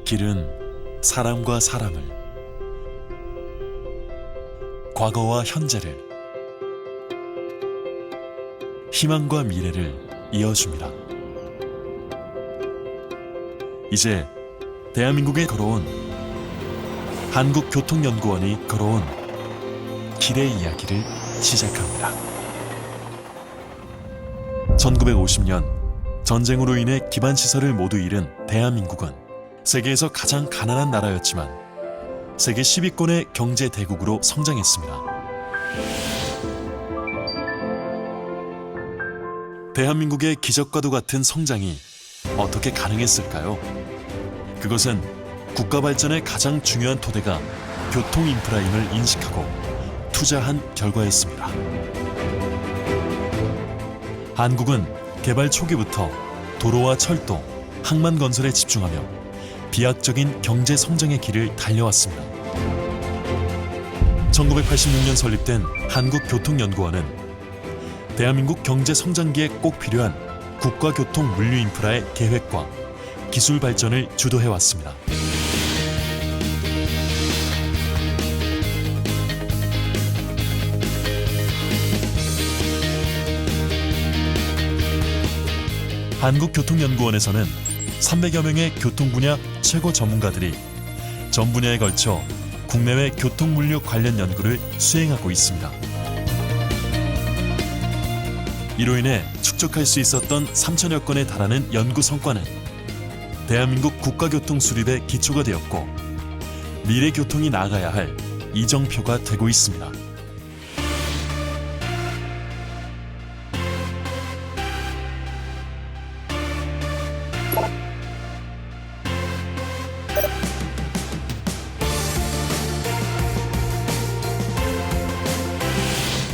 길은 사람과 사람을, 과거와 현재를, 희망과 미래를 이어줍니다. 이제 대한민국에 걸어온 한국교통연구원이 걸어온 길의 이야기를 시작합니다. 1950년 전쟁으로 인해 기반시설을 모두 잃은 대한민국은 세계에서 가장 가난한 나라였지만 세계 10위권의 경제 대국으로 성장했습니다. 대한민국의 기적과도 같은 성장이 어떻게 가능했을까요? 그것은 국가 발전의 가장 중요한 토대가 교통 인프라임을 인식하고 투자한 결과였습니다. 한국은 개발 초기부터 도로와 철도, 항만 건설에 집중하며 비약적인 경제 성장의 길을 달려왔습니다. 1986년 설립된 한국교통연구원은 대한민국 경제 성장기에 꼭 필요한 국가교통 물류 인프라의 계획과 기술 발전을 주도해왔습니다. 한국교통연구원에서는 300여 명의 교통 분야 최고 전문가들이 전 분야에 걸쳐 국내외 교통물류 관련 연구를 수행하고 있습니다. 이로 인해 축적할 수 있었던 3천여 건에 달하는 연구 성과는 대한민국 국가교통 수립의 기초가 되었고 미래 교통이 나아가야 할 이정표가 되고 있습니다.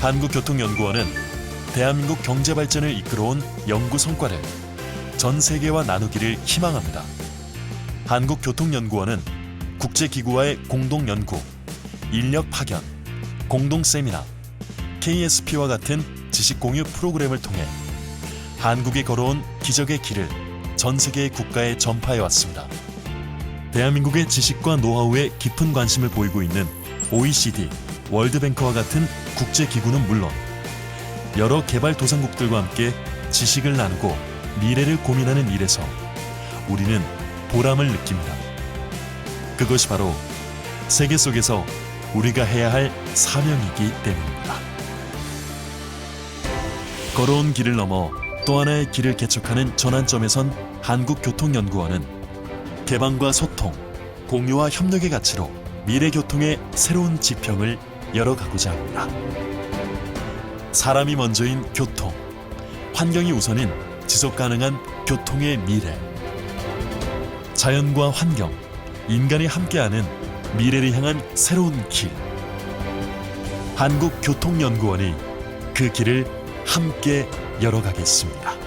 한국교통연구원은 대한민국 경제발전을 이끌어온 연구 성과를 전 세계와 나누기를 희망합니다. 한국교통연구원은 국제기구와의 공동연구, 인력 파견, 공동세미나, KSP와 같은 지식공유 프로그램을 통해 한국이 걸어온 기적의 길을 전 세계의 국가에 전파해왔습니다. 대한민국의 지식과 노하우에 깊은 관심을 보이고 있는 OECD, 월드뱅크와 같은 국제기구는 물론 여러 개발도상국들과 함께 지식을 나누고 미래를 고민하는 일에서 우리는 보람을 느낍니다. 그것이 바로 세계 속에서 우리가 해야 할 사명이기 때문입니다. 걸어온 길을 넘어 또 하나의 길을 개척하는 전환점에 선 한국교통연구원은 개방과 소통, 공유와 협력의 가치로 미래교통의 새로운 지평을 열어가고자 합니다. 사람이 먼저인 교통, 환경이 우선인 지속가능한 교통의 미래, 자연과 환경, 인간이 함께하는 미래를 향한 새로운 길. 한국교통연구원이 그 길을 함께 열어가겠습니다.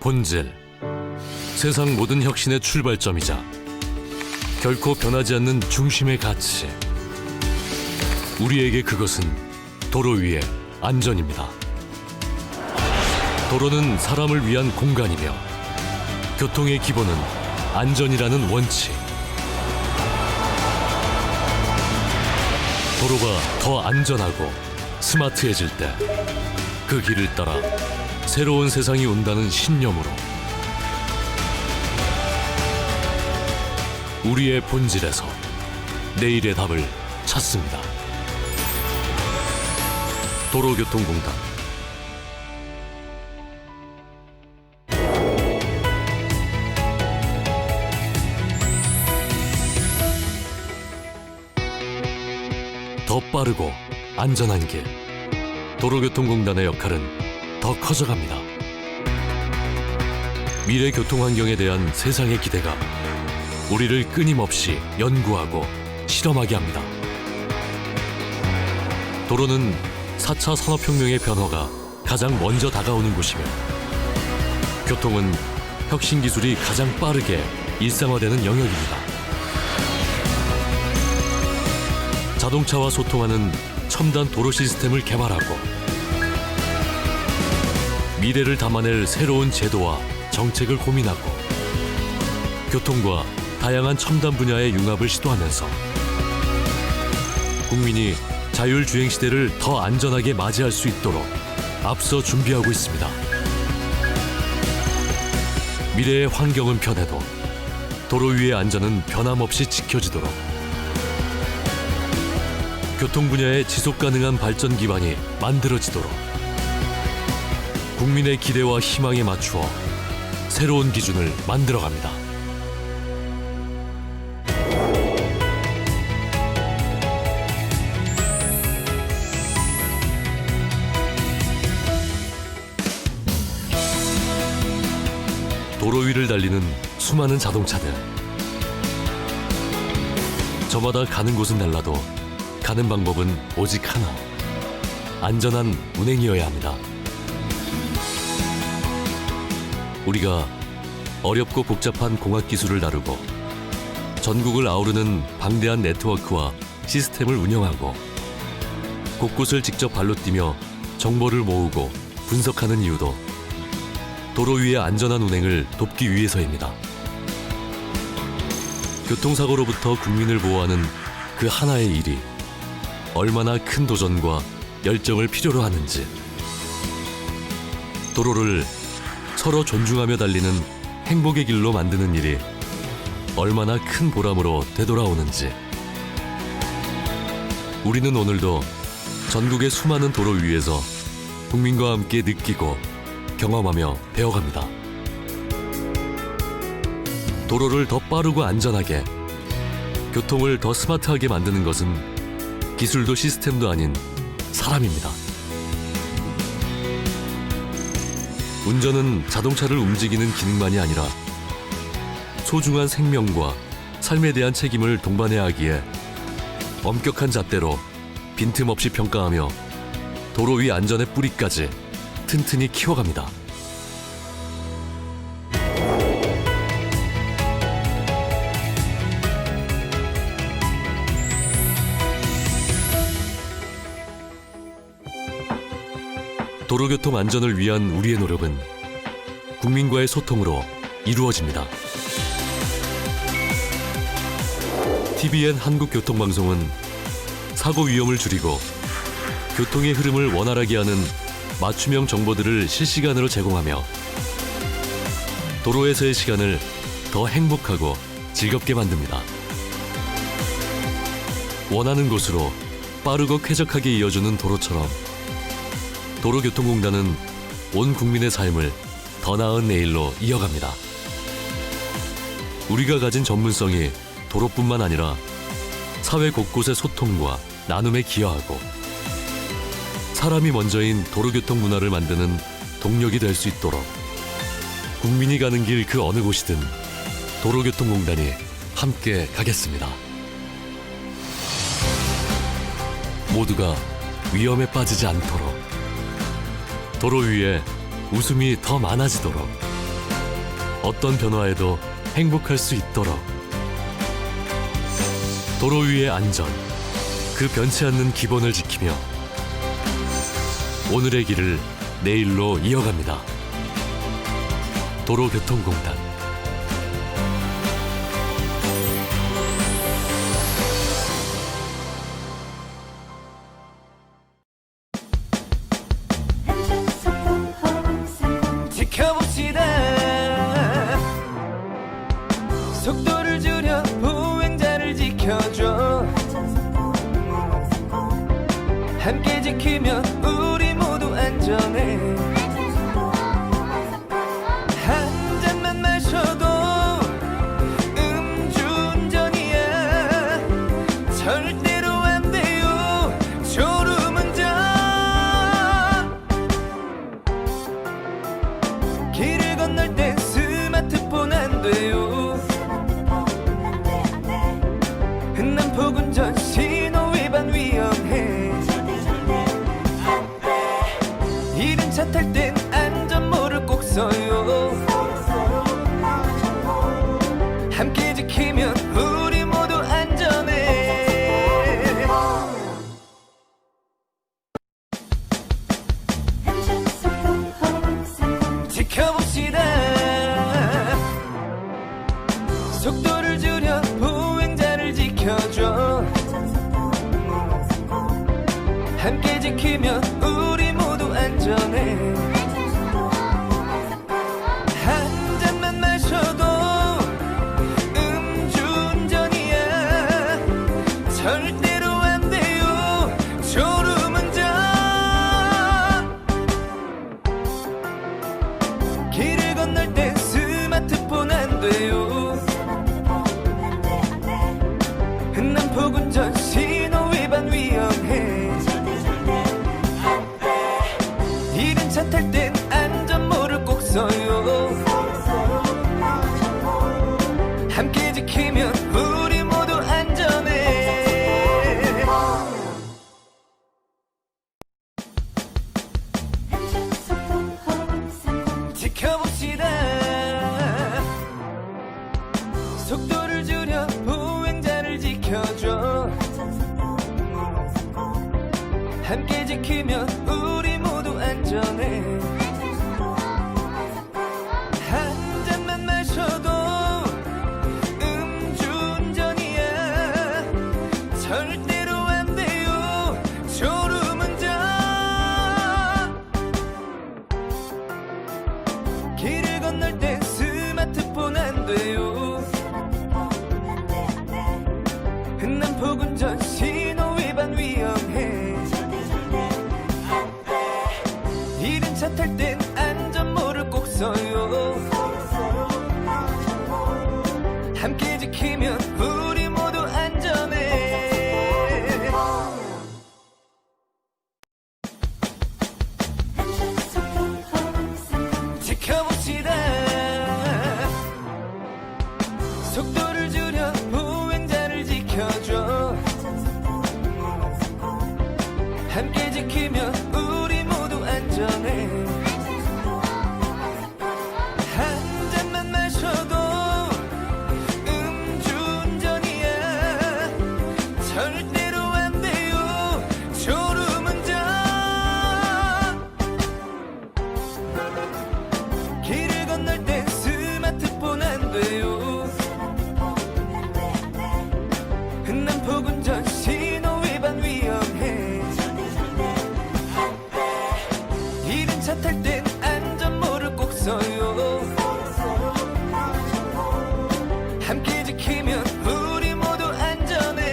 본질, 세상 모든 혁신의 출발점이자 결코 변하지 않는 중심의 가치. 우리에게 그것은 도로 위의 안전입니다. 도로는 사람을 위한 공간이며 교통의 기본은 안전이라는 원칙. 도로가 더 안전하고 스마트해질 때 그 길을 따라 새로운 세상이 온다는 신념으로 우리의 본질에서 내일의 답을 찾습니다. 도로교통공단. 더 빠르고 안전한 길. 도로교통공단의 역할은 더 커져갑니다. 미래 교통 환경에 대한 세상의 기대가 우리를 끊임없이 연구하고 실험하게 합니다. 도로는 4차 산업혁명의 변화가 가장 먼저 다가오는 곳이며 교통은 혁신 기술이 가장 빠르게 일상화되는 영역입니다. 자동차와 소통하는 첨단 도로 시스템을 개발하고 미래를 담아낼 새로운 제도와 정책을 고민하고 교통과 다양한 첨단 분야의 융합을 시도하면서 국민이 자율주행 시대를 더 안전하게 맞이할 수 있도록 앞서 준비하고 있습니다. 미래의 환경은 변해도 도로 위의 안전은 변함없이 지켜지도록 교통 분야의 지속 가능한 발전 기반이 만들어지도록 국민의 기대와 희망에 맞추어 새로운 기준을 만들어갑니다. 도로 위를 달리는 수많은 자동차들. 저마다 가는 곳은 달라도 가는 방법은 오직 하나. 안전한 운행이어야 합니다. 우리가 어렵고 복잡한 공학 기술을 다루고 전국을 아우르는 방대한 네트워크와 시스템을 운영하고 곳곳을 직접 발로 뛰며 정보를 모으고 분석하는 이유도 도로 위의 안전한 운행을 돕기 위해서입니다. 교통사고로부터 국민을 보호하는 그 하나의 일이 얼마나 큰 도전과 열정을 필요로 하는지, 도로를 서로 존중하며 달리는 행복의 길로 만드는 일이 얼마나 큰 보람으로 되돌아오는지, 우리는 오늘도 전국의 수많은 도로 위에서 국민과 함께 느끼고 경험하며 배워갑니다. 도로를 더 빠르고 안전하게, 교통을 더 스마트하게 만드는 것은 기술도 시스템도 아닌 사람입니다. 운전은 자동차를 움직이는 기능만이 아니라 소중한 생명과 삶에 대한 책임을 동반해야 하기에 엄격한 잣대로 빈틈없이 평가하며 도로 위 안전의 뿌리까지 튼튼히 키워갑니다. 도로교통 안전을 위한 우리의 노력은 국민과의 소통으로 이루어집니다. TVN 한국교통방송은 사고 위험을 줄이고 교통의 흐름을 원활하게 하는 맞춤형 정보들을 실시간으로 제공하며 도로에서의 시간을 더 행복하고 즐겁게 만듭니다. 원하는 곳으로 빠르고 쾌적하게 이어주는 도로처럼 도로교통공단은 온 국민의 삶을 더 나은 내일로 이어갑니다. 우리가 가진 전문성이 도로뿐만 아니라 사회 곳곳의 소통과 나눔에 기여하고 사람이 먼저인 도로교통 문화를 만드는 동력이 될 수 있도록 국민이 가는 길 그 어느 곳이든 도로교통공단이 함께 가겠습니다. 모두가 위험에 빠지지 않도록, 도로 위에 웃음이 더 많아지도록 어떤 변화에도 행복할 수 있도록 도로 위의 안전, 그 변치 않는 기본을 지키며 오늘의 길을 내일로 이어갑니다. 도로교통공단. 지켜봅시다. 속도를 줄여 보행자를 지켜줘. 함께 지키면 우리 모두 안전해. 한 잔만 마셔도 음주운전이야. 절대로 안 돼요, 졸음운전. 길을 건널 땐 스마트폰 안 돼요. 난폭운전, 신호 위반 위험해. 이른 차 탈 땐 안전모를 꼭 써요. 함께 지키면 우리 모두 안전해. 지켜봅시다. 속도를 줄여 보행자를 지켜줘. 함께 지키면 우리 모두 안전해. 한 잔만 마셔도 음주운전이야. 절대로 안 돼요, 졸음운전. 길을 건널 땐 스마트폰 안 돼요. 난폭운전, 신호 위반 위험해. 이른 차 탈 땐 안전모를 꼭 써요. 함께 지키면 우리 모두 안전해. 지켜봅시다. 속도를 줄여 보행자를 지켜줘. 함께 지키면 우리 모두 안전해. 한 잔만 마셔도 음주운전이야. 절대로 안 돼요, 졸음운전. 길을 건널 땐 스마트폰 안 돼요. 난폭운전, 신호 위반 위험해. 이른 차 탈 땐 안전모를 꼭 써요. 함께 지키면 우리 모두 안전해. 지켜봅시다. 속도를 줄여 보행자를 지켜줘. 함께 지키면 우리 모두 안전해. 한 잔만 마셔도 음주운전이야. 절대로 안 돼요, 졸음운전. 길을 건널 땐 스마트폰 안 돼요. 난폭운전, 신호 위반 위험해. 이른 차 탈 땐 안전모를 꼭 써요. 함께 지키면 우리 모두 안전해.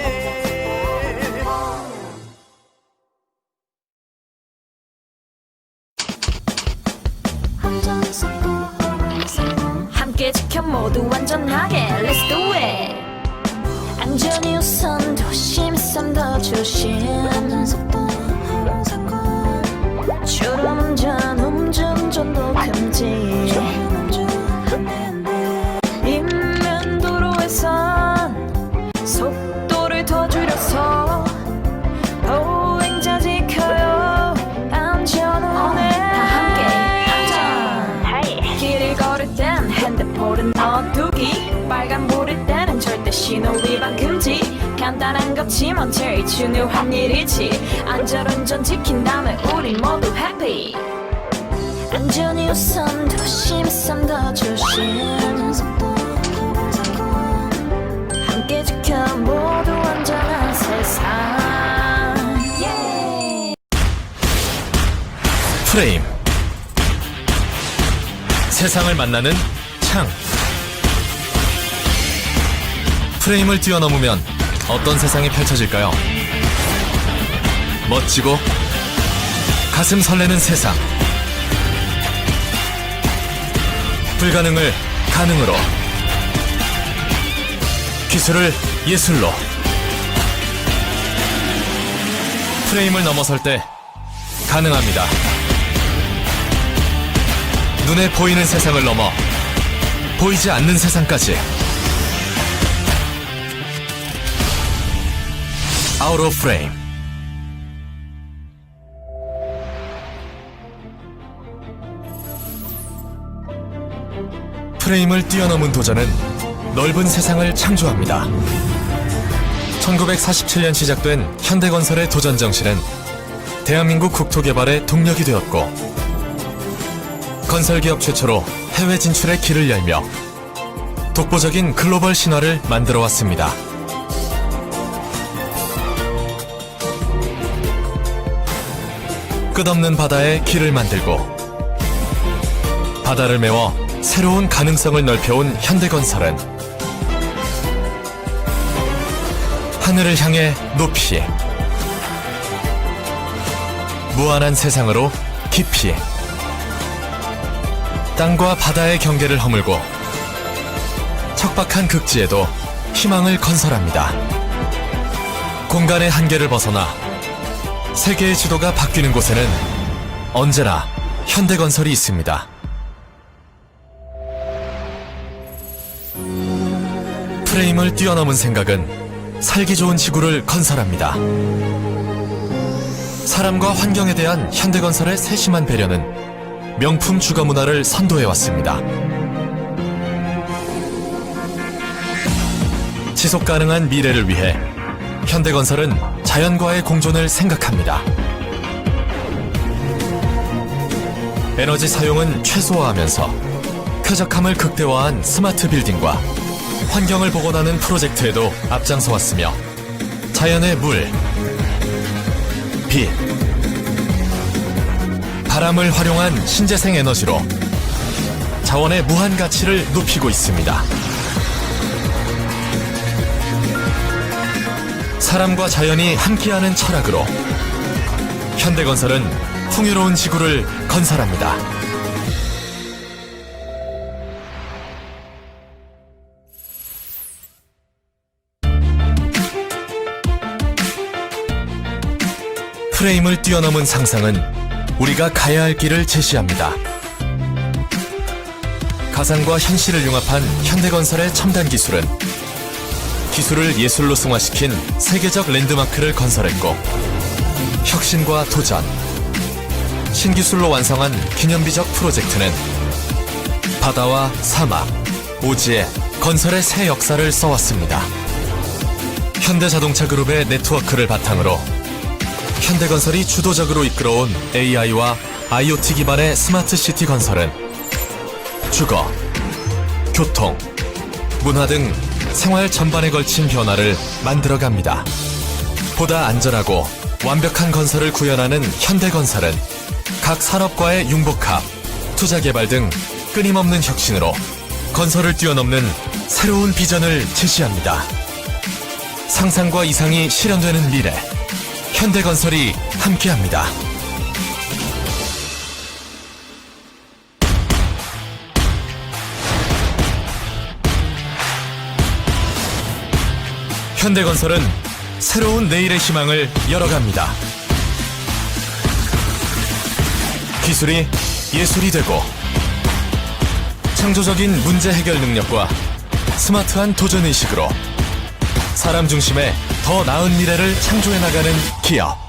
함께 지켜 모두 안전하게 Let's do it. 안전이 우선, 조심선 더 조심. 졸음운전, 음주운전도 금지. 있는 도로에선 속도를 더 줄여서 보행자 지켜요. 안전 운행. 다 함께 안전. 길을 걸을 땐 핸드폰 간단한 거지만 제일 중요한 일이지. 안전운전 지킨다면 우리 모두 해피. 안전이 우선 조심 좀 더 조심. 함께 지켜 모두 안전한 세상. yeah. 프레임 세상을 만나는 창 프레임을 뛰어넘으면 어떤 세상이 펼쳐질까요? 멋지고 가슴 설레는 세상 불가능을 가능으로 기술을 예술로 프레임을 넘어설 때 가능합니다. 눈에 보이는 세상을 넘어 보이지 않는 세상까지 Out of Frame 프레임을 뛰어넘은 도전은 넓은 세상을 창조합니다. 1947년 시작된 현대건설의 도전 정신은 대한민국 국토개발의 동력이 되었고 건설기업 최초로 해외 진출의 길을 열며 독보적인 글로벌 신화를 만들어 왔습니다. 끝없는 바다에 길을 만들고 바다를 메워 새로운 가능성을 넓혀온 현대건설은 하늘을 향해 높이 무한한 세상으로 깊이 땅과 바다의 경계를 허물고 척박한 극지에도 희망을 건설합니다. 공간의 한계를 벗어나 세계의 지도가 바뀌는 곳에는 언제나 현대건설이 있습니다. 프레임을 뛰어넘은 생각은 살기 좋은 지구를 건설합니다. 사람과 환경에 대한 현대건설의 세심한 배려는 명품 주거 문화를 선도해왔습니다. 지속 가능한 미래를 위해 현대건설은 자연과의 공존을 생각합니다. 에너지 사용은 최소화하면서 쾌적함을 극대화한 스마트 빌딩과 환경을 복원하는 프로젝트에도 앞장서 왔으며 자연의 물, 빛, 바람을 활용한 신재생 에너지로 자원의 무한 가치를 높이고 있습니다. 사람과 자연이 함께하는 철학으로 현대건설은 풍요로운 지구를 건설합니다. 프레임을 뛰어넘은 상상은 우리가 가야 할 길을 제시합니다. 가상과 현실을 융합한 현대건설의 첨단 기술은 기술을 예술로 승화시킨 세계적 랜드마크를 건설했고 혁신과 도전, 신기술로 완성한 기념비적 프로젝트는 바다와 사막, 오지에 건설의 새 역사를 써왔습니다. 현대자동차 그룹의 네트워크를 바탕으로 현대건설이 주도적으로 이끌어온 AI와 IoT 기반의 스마트시티 건설은 주거, 교통, 문화 등 생활 전반에 걸친 변화를 만들어갑니다. 보다 안전하고 완벽한 건설을 구현하는 현대건설은 각 산업과의 융복합, 투자개발 등 끊임없는 혁신으로 건설을 뛰어넘는 새로운 비전을 제시합니다. 상상과 이상이 실현되는 미래, 현대건설이 함께합니다. 현대건설은 새로운 내일의 희망을 열어갑니다. 기술이 예술이 되고 창조적인 문제 해결 능력과 스마트한 도전의식으로 사람 중심의 더 나은 미래를 창조해 나가는 기업.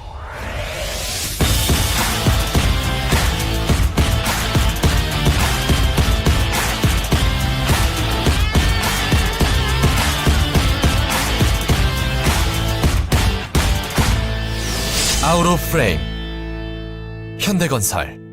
아우로 프레임 현대건설